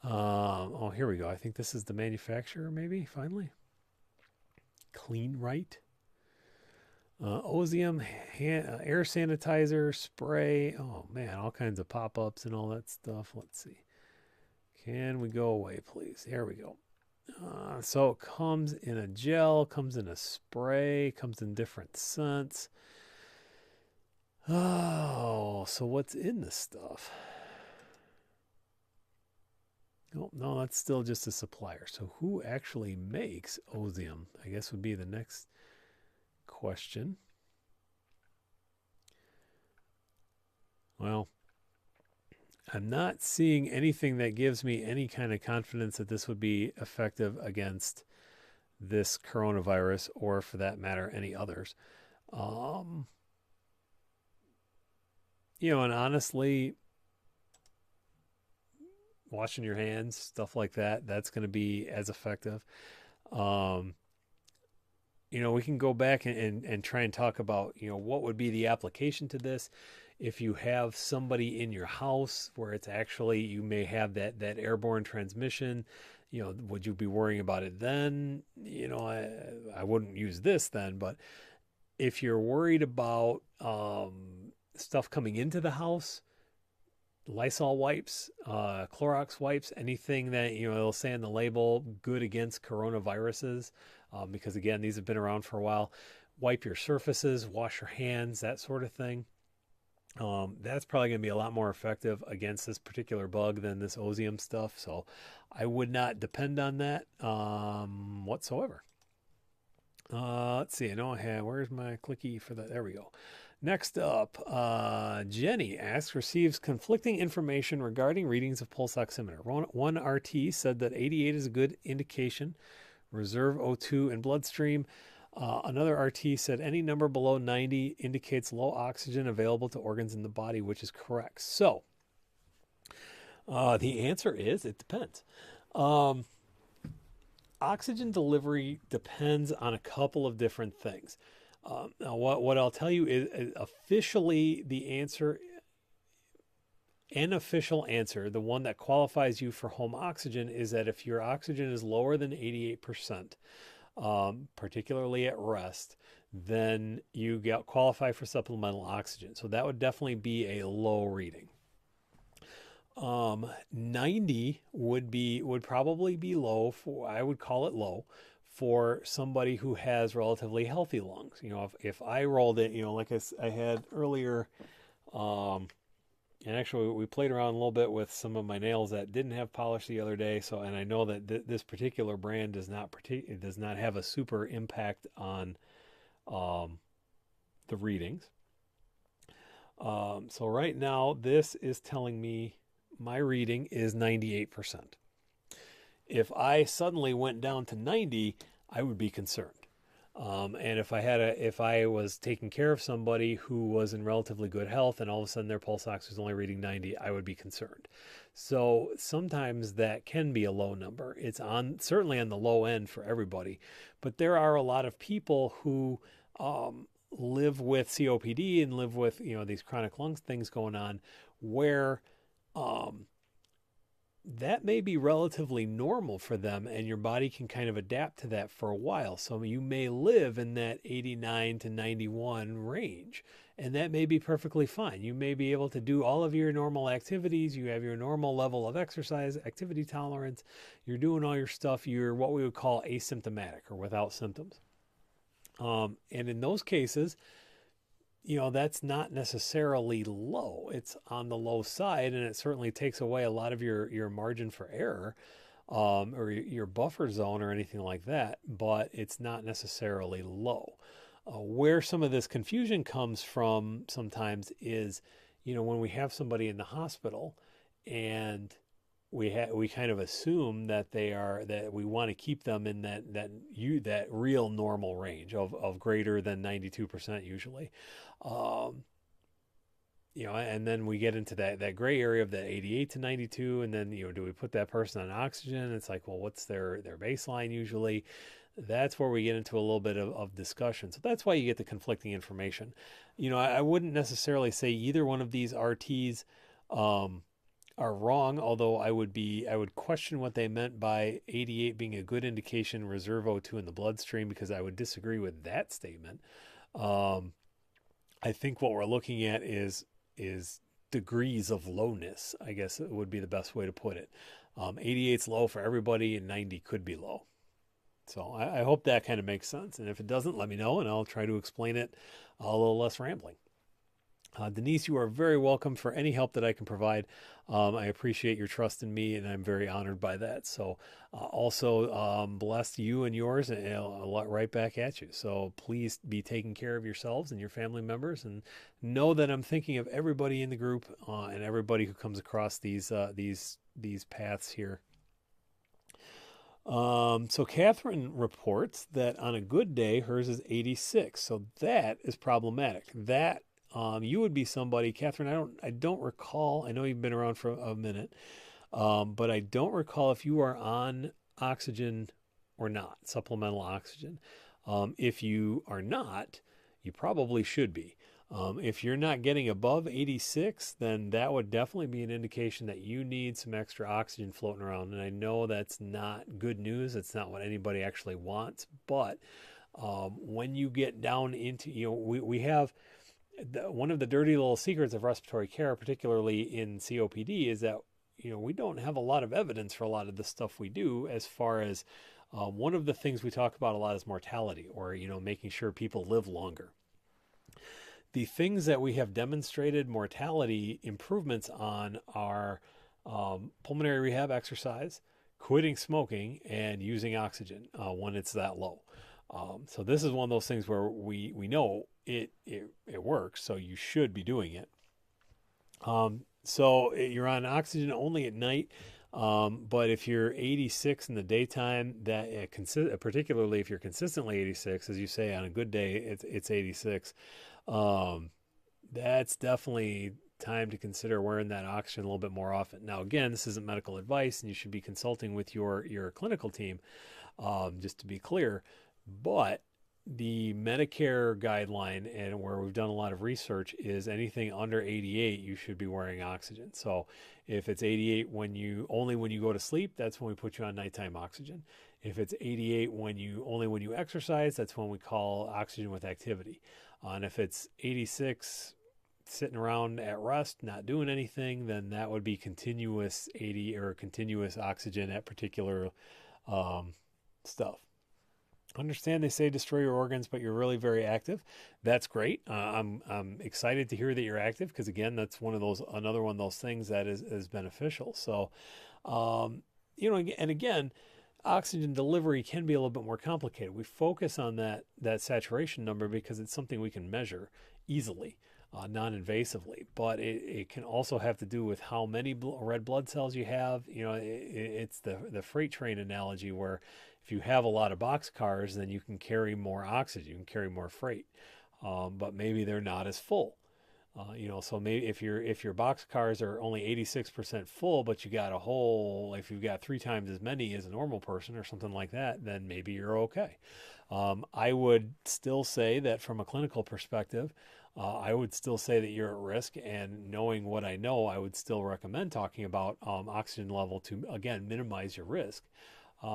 Here we go. I think this is the manufacturer, maybe, finally. Clean Right. Ozium air sanitizer spray. Oh man, all kinds of pop-ups and all that stuff. Let's see. Can we go away, please? There we go. So it comes in a gel, comes in a spray, comes in different scents. Oh, so what's in this stuff? Oh, no, that's still just a supplier. So who actually makes Ozium? I guess would be the next question. Well, I'm not seeing anything that gives me any kind of confidence that this would be effective against this coronavirus, or for that matter, any others. Um, and honestly, washing your hands, stuff like that, that's going to be as effective. Um, we can go back and try and talk about, what would be the application to this. If you have somebody in your house where it's actually, you may have that airborne transmission, would you be worrying about it then? I wouldn't use this then, but if you're worried about stuff coming into the house, Lysol wipes, Clorox wipes, anything that, it'll say on the label, good against coronaviruses, because again, these have been around for a while. Wipe your surfaces, wash your hands, that sort of thing. That's probably going to be a lot more effective against this particular bug than this Ozium stuff. So I would not depend on that whatsoever. Let's see. I know I have, where's my clicky for that? There we go. Next up, Jenny asks, receives conflicting information regarding readings of pulse oximeter. One RT said that 88 is a good indication, reserve O2 in bloodstream. Another RT said any number below 90 indicates low oxygen available to organs in the body, which is correct. So the answer is it depends. Oxygen delivery depends on a couple of different things. Now, what I'll tell you is officially the answer, an official answer, the one that qualifies you for home oxygen, is that if your oxygen is lower than 88%, particularly at rest, then you qualify for supplemental oxygen. So that would definitely be a low reading. 90 would probably be low for, I would call it low for somebody who has relatively healthy lungs. If I rolled it, like I had earlier, and actually we played around a little bit with some of my nails that didn't have polish the other day. So, and I know that this particular brand does not have a super impact on the readings. So right now this is telling me my reading is 98%. If I suddenly went down to 90, I would be concerned. And if I was taking care of somebody who was in relatively good health and all of a sudden their pulse ox was only reading 90, I would be concerned. So sometimes that can be a low number. It's certainly on the low end for everybody, but there are a lot of people who live with COPD and live with these chronic lung things going on, where that may be relatively normal for them, and your body can kind of adapt to that for a while. So you may live in that 89 to 91 range, and that may be perfectly fine. You may be able to do all of your normal activities. You have your normal level of exercise, activity tolerance. You're doing all your stuff. You're what we would call asymptomatic or without symptoms. And in those cases, that's not necessarily low. It's on the low side, and it certainly takes away a lot of your margin for error, or your buffer zone or anything like that, but it's not necessarily low. Where some of this confusion comes from sometimes is, when we have somebody in the hospital and we kind of assume that that we want to keep them in that real normal range of greater than 92% usually. And then we get into that gray area of that 88 to 92, and then do we put that person on oxygen? It's like, well, what's their baseline usually? That's where we get into a little bit of discussion. So that's why you get the conflicting information. I wouldn't necessarily say either one of these RTs are wrong, although I would question what they meant by 88 being a good indication, reserve O2 in the bloodstream, because I would disagree with that statement. I think what we're looking at is degrees of lowness, I guess it would be the best way to put it. 88's low for everybody, and 90 could be low. So I hope that kind of makes sense. And if it doesn't, let me know, and I'll try to explain it a little less rambling. Denise, you are very welcome for any help that I can provide. I appreciate your trust in me, and I'm very honored by that. So, also bless you and yours, and a lot right back at you. So, please be taking care of yourselves and your family members, and know that I'm thinking of everybody in the group and everybody who comes across these paths here. So Catherine reports that on a good day, hers is 86. So that is problematic. That you would be somebody, Catherine. I don't recall. I know you've been around for a minute, but I don't recall if you are on oxygen or not, supplemental oxygen. If you are not, you probably should be. If you're not getting above 86, then that would definitely be an indication that you need some extra oxygen floating around. And I know that's not good news. It's not what anybody actually wants. But when you get down into, we have one of the dirty little secrets of respiratory care, particularly in COPD, is that, we don't have a lot of evidence for a lot of the stuff we do as far as one of the things we talk about a lot is mortality, or, making sure people live longer. The things that we have demonstrated mortality improvements on are pulmonary rehab exercise, quitting smoking, and using oxygen when it's that low. So this is one of those things where we know it works, so you should be doing it. So you're on oxygen only at night, but if you're 86 in the daytime, that particularly if you're consistently 86, as you say, on a good day, it's 86. That's definitely time to consider wearing that oxygen a little bit more often. Now, again, this isn't medical advice, and you should be consulting with your clinical team, just to be clear. But the Medicare guideline, and where we've done a lot of research, is anything under 88, you should be wearing oxygen. So if it's 88 when you go to sleep, that's when we put you on nighttime oxygen. If it's 88 when you exercise, that's when we call oxygen with activity. And if it's 86 sitting around at rest, not doing anything, then that would be continuous 80 or continuous oxygen at particular stuff. Understand they say destroy your organs, but you're really very active. That's great. I'm excited to hear that you're active, because again, that's another one of those things that is beneficial. So, and again, oxygen delivery can be a little bit more complicated. We focus on that saturation number because it's something we can measure easily, non-invasively. But it can also have to do with how many red blood cells you have. It's the freight train analogy, where if you have a lot of boxcars, then you can carry more oxygen, you can carry more freight, but maybe they're not as full. So maybe if your boxcars are only 86% full, but if you've got 3 times as many as a normal person or something like that, then maybe you're okay. I would still say that from a clinical perspective, I would still say that you're at risk, and knowing what I know, I would still recommend talking about oxygen level to, again, minimize your risk.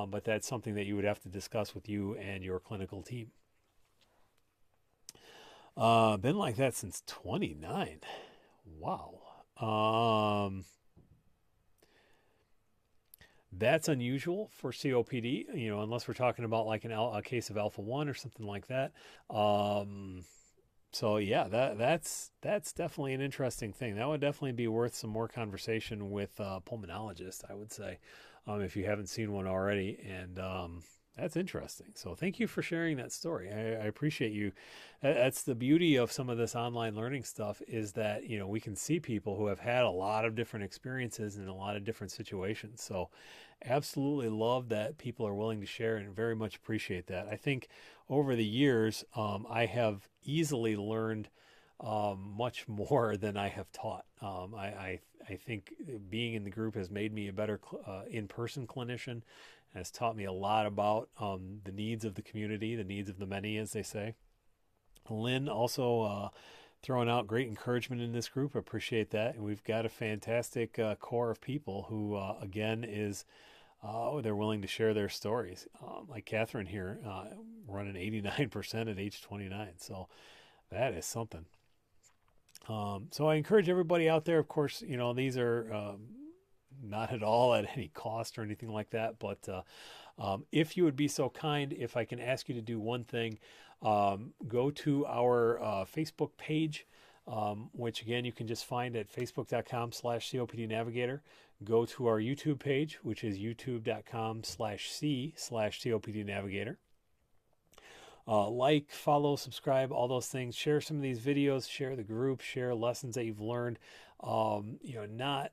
But that's something that you would have to discuss with you and your clinical team. Been like that since 29. Wow. That's unusual for COPD, unless we're talking about like a case of alpha 1 or something like that. So yeah, that's definitely an interesting thing. That would definitely be worth some more conversation with a pulmonologist, I would say, if you haven't seen one already. And that's interesting. So thank you for sharing that story. I appreciate you. That's the beauty of some of this online learning stuff, is that, we can see people who have had a lot of different experiences in a lot of different situations. So absolutely love that people are willing to share, and very much appreciate that. I think over the years, I have easily learned much more than I have taught. I think being in the group has made me a better in-person clinician, has taught me a lot about the needs of the community, the needs of the many, as they say. Lynn also throwing out great encouragement in this group. Appreciate that. And we've got a fantastic core of people who, again, they're willing to share their stories. Like Catherine here, running 89% at age 29. So that is something. So I encourage everybody out there, of course, these are not at all at any cost or anything like that. But if you would be so kind, if I can ask you to do one thing, go to our Facebook page. which again you can just find at facebook.com/COPD Navigator. Go to our YouTube page, which is youtube.com/C/COPD Navigator. Like, follow, subscribe, all those things. Share some of these videos. Share the group. Share lessons that you've learned. Not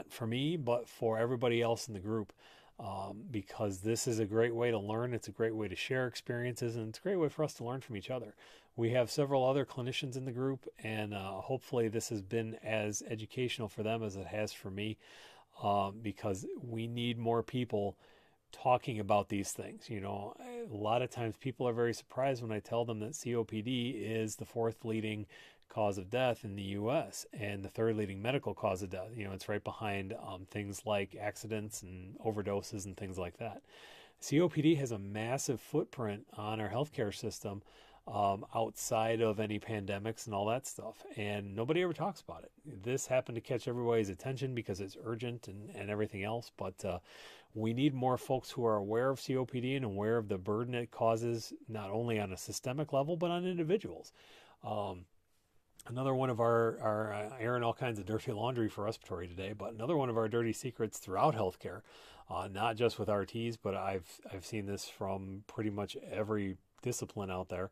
for me, but for everybody else in the group, because this is a great way to learn. It's a great way to share experiences, and it's a great way for us to learn from each other. We have several other clinicians in the group, and hopefully this has been as educational for them as it has for me, because we need more people talking about these things. A lot of times people are very surprised when I tell them that COPD is the fourth leading cause of death in the U.S. and the third leading medical cause of death. It's right behind things like accidents and overdoses and things like that. COPD has a massive footprint on our healthcare system, outside of any pandemics and all that stuff, and nobody ever talks about it. This happened to catch everybody's attention because it's urgent and everything else, but we need more folks who are aware of COPD and aware of the burden it causes, not only on a systemic level but on individuals. Another one of our airing all kinds of dirty laundry for respiratory today, but another one of our dirty secrets throughout healthcare, not just with RTs, but I've seen this from pretty much every discipline out there,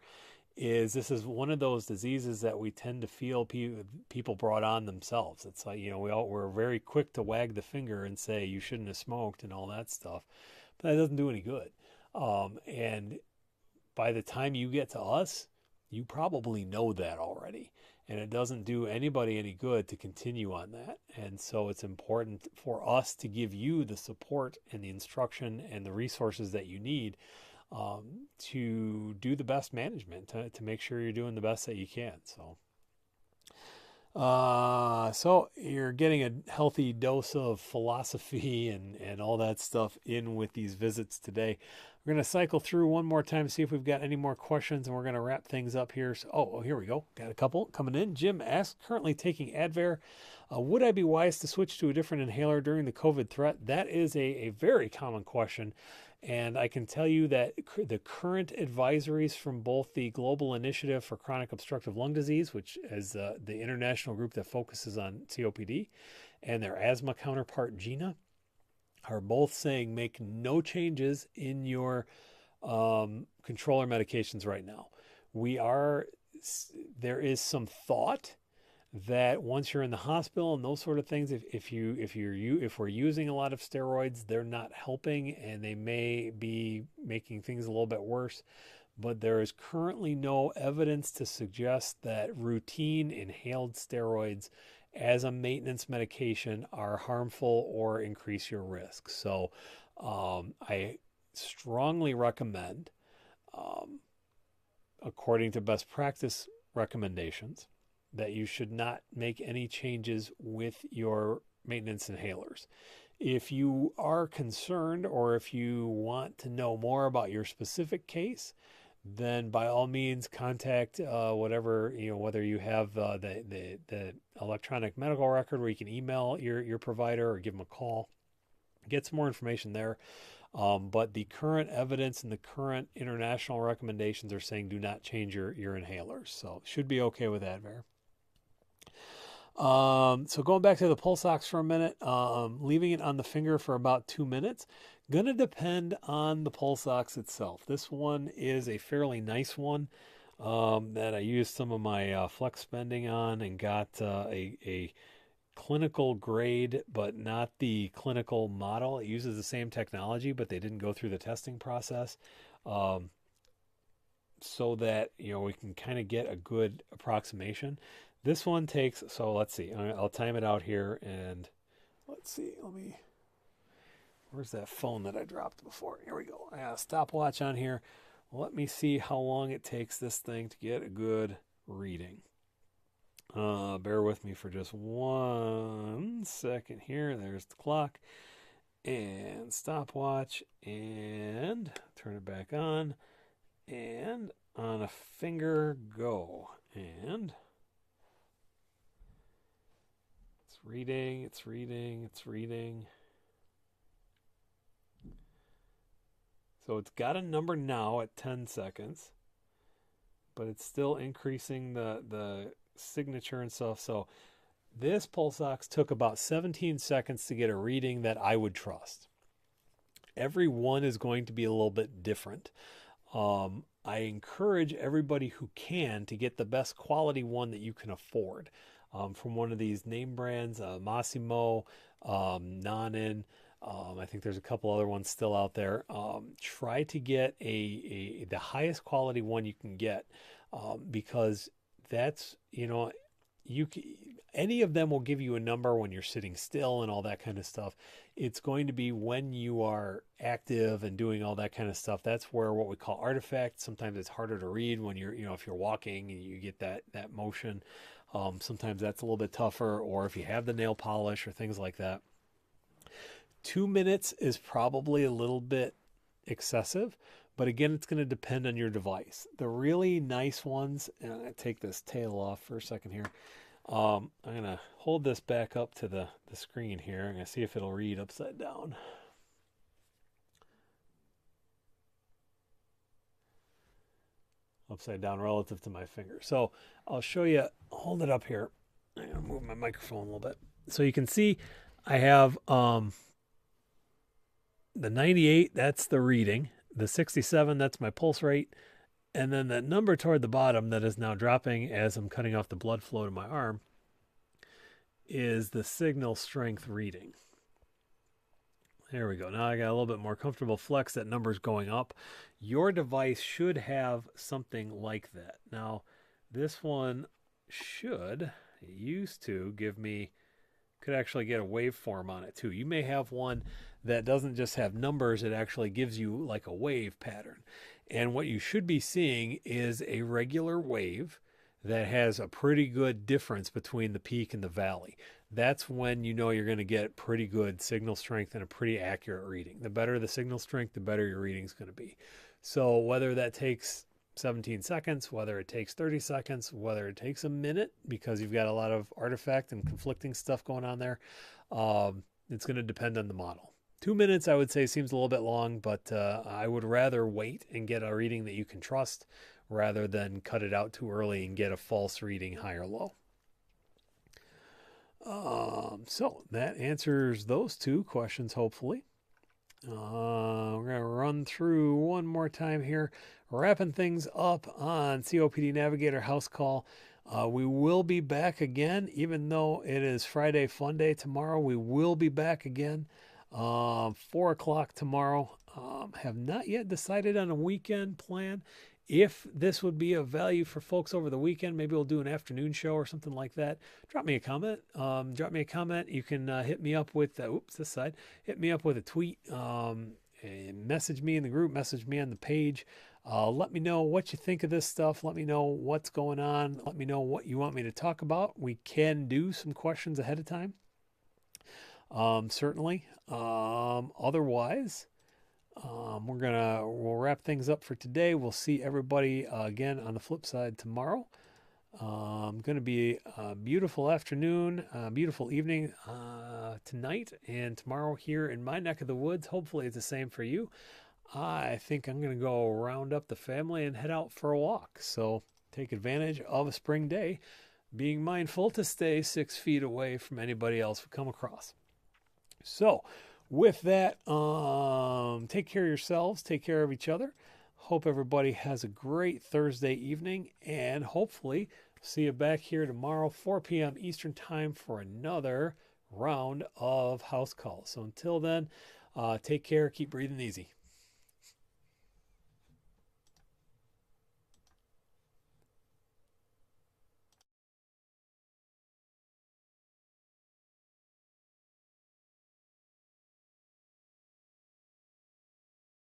is this is one of those diseases that we tend to feel people brought on themselves. It's like, we're very quick to wag the finger and say you shouldn't have smoked and all that stuff, but that doesn't do any good. And by the time you get to us, you probably know that already, and it doesn't do anybody any good to continue on that. And so it's important for us to give you the support and the instruction and the resources that you need, to do the best management, to make sure you're doing the best that you can. So you're getting a healthy dose of philosophy and all that stuff in with these visits today. We're going to cycle through one more time, see if we've got any more questions, and we're going to wrap things up here. So, here we go. Got a couple coming in. Jim asks, currently taking Advair. Would I be wise to switch to a different inhaler during the COVID threat? That is a very common question. And I can tell you that the current advisories from both the Global Initiative for Chronic Obstructive Lung Disease, which is the international group that focuses on COPD, and their asthma counterpart, GINA, are both saying make no changes in your controller medications right now. There is some thought that once you're in the hospital and those sort of things, if we're using a lot of steroids, they're not helping and they may be making things a little bit worse. But there is currently no evidence to suggest that routine inhaled steroids as a maintenance medication are harmful or increase your risk. So I strongly recommend, according to best practice recommendations, that you should not make any changes with your maintenance inhalers. If you are concerned or if you want to know more about your specific case, then by all means contact whether you have the electronic medical record where you can email your provider or give them a call, get some more information there. But the current evidence and the current international recommendations are saying do not change your inhalers. So should be okay with Advair. So going back to the pulse ox for a minute, leaving it on the finger for about 2 minutes, going to depend on the pulse ox itself. This one is a fairly nice one that I used some of my flex spending on and got a clinical grade, but not the clinical model. It uses the same technology, but they didn't go through the testing process, so that we can kind of get a good approximation. This one takes, so let's see, I'll time it out here, and let's see, where's that phone that I dropped before? Here we go. I got a stopwatch on here. Let me see how long it takes this thing to get a good reading. Bear with me for just 1 second here. There's the clock and stopwatch, and turn it back on, and on a finger, go, and it's reading. So it's got a number now at 10 seconds, but it's still increasing the signature and stuff. So this pulse ox took about 17 seconds to get a reading that I would trust. Every one is going to be a little bit different. I encourage everybody who can to get the best quality one that you can afford from one of these name brands, Massimo, Nonin. I think there's a couple other ones still out there. Try to get the highest quality one you can get because that's, any of them will give you a number when you're sitting still and all that kind of stuff. It's going to be when you are active and doing all that kind of stuff. That's where what we call artifacts. Sometimes it's harder to read when you're, if you're walking and you get that motion. Sometimes that's a little bit tougher, or if you have the nail polish or things like that. 2 minutes is probably a little bit excessive, but again, it's going to depend on your device. The really nice ones, and I'm going to take this tail off for a second here. I'm going to hold this back up to the screen here. I'm going to see if it'll read upside down. Upside down relative to my finger. So I'll show you, hold it up here. I'm going to move my microphone a little bit. So you can see I have the 98, that's the reading. The 67, that's my pulse rate. And then that number toward the bottom that is now dropping as I'm cutting off the blood flow to my arm is the signal strength reading. There we go. Now I got a little bit more comfortable flex. That number's going up. Your device should have something like that. Now, this one used to give me, could actually get a waveform on it too. You may have one that doesn't just have numbers, it actually gives you like a wave pattern. And what you should be seeing is a regular wave that has a pretty good difference between the peak and the valley. That's when you know you're going to get pretty good signal strength and a pretty accurate reading. The better the signal strength, the better your reading is going to be. So whether that takes 17 seconds, whether it takes 30 seconds, whether it takes a minute because you've got a lot of artifact and conflicting stuff going on there, it's going to depend on the model. 2 minutes, I would say, seems a little bit long, but I would rather wait and get a reading that you can trust rather than cut it out too early and get a false reading, high or low. So that answers those two questions, hopefully. We're going to run through one more time here, wrapping things up on COPD Navigator House Call. We will be back again, even though it is Friday Fun Day tomorrow. We will be back again. 4 o'clock tomorrow. Have not yet decided on a weekend plan. If this would be of value for folks over the weekend, maybe we'll do an afternoon show or something like that. Drop me a comment. You can hit me up with, hit me up with a tweet. And message me in the group, message me on the page. Let me know what you think of this stuff. Let me know what's going on. Let me know what you want me to talk about. We can do some questions ahead of time. Certainly. Otherwise, we'll wrap things up for today. We'll see everybody again on the flip side tomorrow. Going to be a beautiful afternoon, beautiful evening tonight and tomorrow here in my neck of the woods. Hopefully it's the same for you. I think I'm going to go round up the family and head out for a walk. So take advantage of a spring day, being mindful to stay 6 feet away from anybody else we come across. So with that, take care of yourselves, take care of each other. Hope everybody has a great Thursday evening, and hopefully see you back here tomorrow, 4 p.m. Eastern Time for another round of house calls. So until then, take care, keep breathing easy.